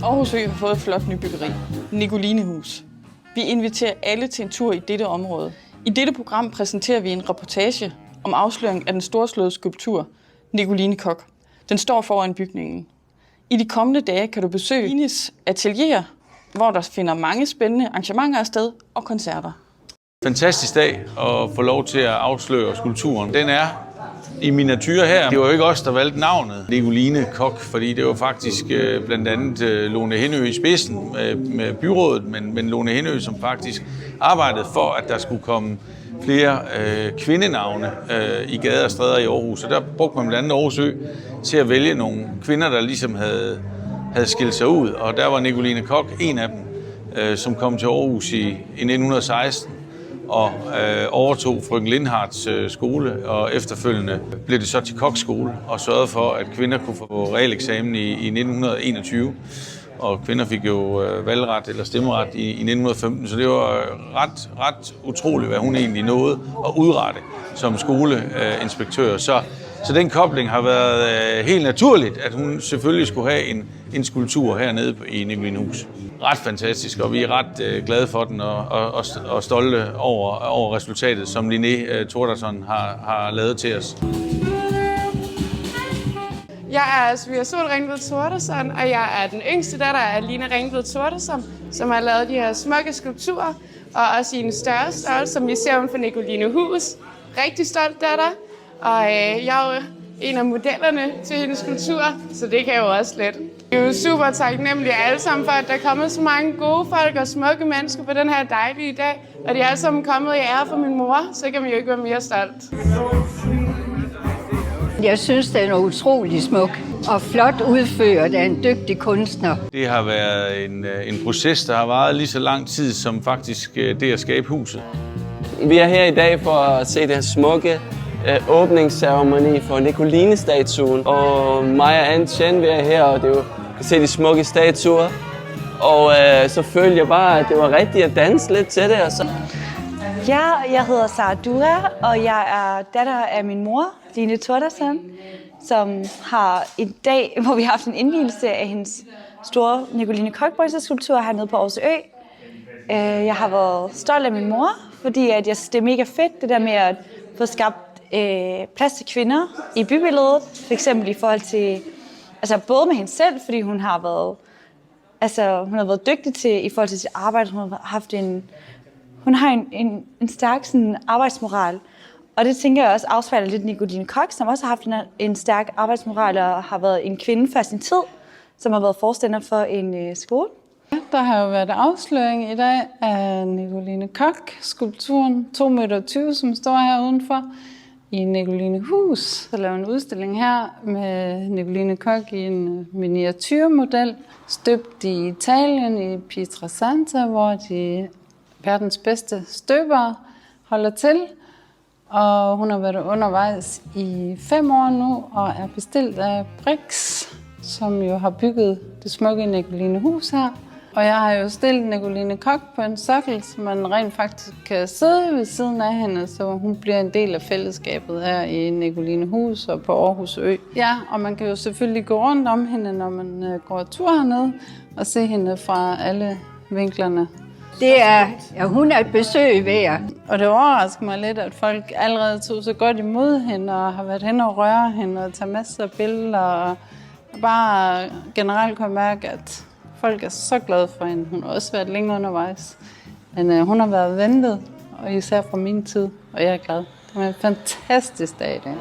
Aarhus Ø har fået et flot nybyggeri, Nicolinehus. Vi inviterer alle til en tur i dette område. I dette program præsenterer vi en reportage om afsløring af den storslåede skulptur Nicoline Koch. Den står foran bygningen. I de kommende dage kan du besøge Nines atelier, hvor der finder mange spændende arrangementer sted og koncerter. Fantastisk dag at få lov til at afsløre skulpturen. Den er i miniatyr her. Det var jo ikke os, der valgte navnet Nicoline Koch, fordi det var faktisk blandt andet Lone Hindø i spidsen med byrådet, men Lone Hindø, som faktisk arbejdede for, at der skulle komme flere kvindenavne i gader og stræder i Aarhus. Og der brugte man blandt andet Aarhus Ø til at vælge nogle kvinder, der ligesom havde skilt sig ud. Og der var Nicoline Koch en af dem, som kom til Aarhus i 1916. Og overtog frøken Lindhards skole, og efterfølgende blev det så til Kochs skole, og sørgede for, at kvinder kunne få realeksamen i 1921. Og kvinder fik jo valgret eller stemmeret i 1915, så det var ret utroligt, hvad hun egentlig nåede at udrette som skoleinspektør. Så den kobling har været helt naturligt, at hun selvfølgelig skulle have en skulptur hernede i Nicolinehus. Ret fantastisk, og vi er ret glade for den og stolte over resultatet, som Linnea Thordarson har lavet til os. Jeg er Svea Sol Ringved Thordarson, og jeg er den yngste datter af Lina Ringved Thordarson, som har lavet de her smukke skulpturer, og også i en større størrelse, som vi ser uden for Nicolinehus. Rigtig stolt datter, og jeg er jo en af modellerne til hendes skulptur, så det kan jeg jo også lidt. Vi er jo super taknemmelige alle sammen for, at der er kommet så mange gode folk og smukke mennesker på den her dejlige dag, og de er alle sammen kommet i ære for min mor, så kan vi jo ikke være mere stolt. Jeg synes, den er utrolig smuk og flot udført af en dygtig kunstner. Det har været en proces, der har varet lige så lang tid som faktisk det at skabe huset. Vi er her i dag for at se det her smukke åbningsceremoni for Nicoline-statuen. Og mig og Anne Chen, vi er her, og det kan se de smukke statuer. Og så følte jeg bare, at det var rigtigt at danse lidt til det. Og så. Ja, jeg hedder Sara Dura, og jeg er datter af min mor, Line Thordarson, som har en dag, hvor vi har haft en indvielse af hendes store Nicoline Koch-skulptur hernede på Aarhus Ø. Jeg har været stolt af min mor, fordi at jeg synes, det er mega fedt, det der med at få skabt plads til kvinder i bybilledet. For eksempel i forhold til, altså både med hende selv, fordi hun har været dygtig til i forhold til sit arbejde. Hun har en stærk sådan, arbejdsmoral. Og det tænker jeg også afspejler lidt Nicoline Koch, som også har haft en stærk arbejdsmoral og har været en kvinde før sin tid, som har været forstander for en skole. Der har jo været afsløring i dag af Nicoline Koch-skulpturen 2,20 meter, som står her udenfor i Nicolinehus. Så laver en udstilling her med Nicoline Koch i en miniatyrmodel, støbt i Italien i Pietrasanta, hvor de verdens bedste støbere holder til. Og hun har været undervejs i 5 år nu og er bestilt af Brix, som jo har bygget det smukke Nicolinehus her. Og jeg har jo stillet Nicoline Koch på en sokkel, så man rent faktisk kan sidde ved siden af hende, så hun bliver en del af fællesskabet her i Nicolinehus og på Aarhus Ø. Ja, og man kan jo selvfølgelig gå rundt om hende, når man går tur hernede, og se hende fra alle vinklerne. Hun er et besøg værd. Og det overrasker mig lidt, at folk allerede tog så godt imod hende, og har været hen og røre hende, og tager masser af billeder, og bare generelt kan jeg mærke, at folk er så glade for hende. Hun har også været længe undervejs. Men hun har været ventet, og især fra min tid, og jeg er glad. Det var en fantastisk dag i dag.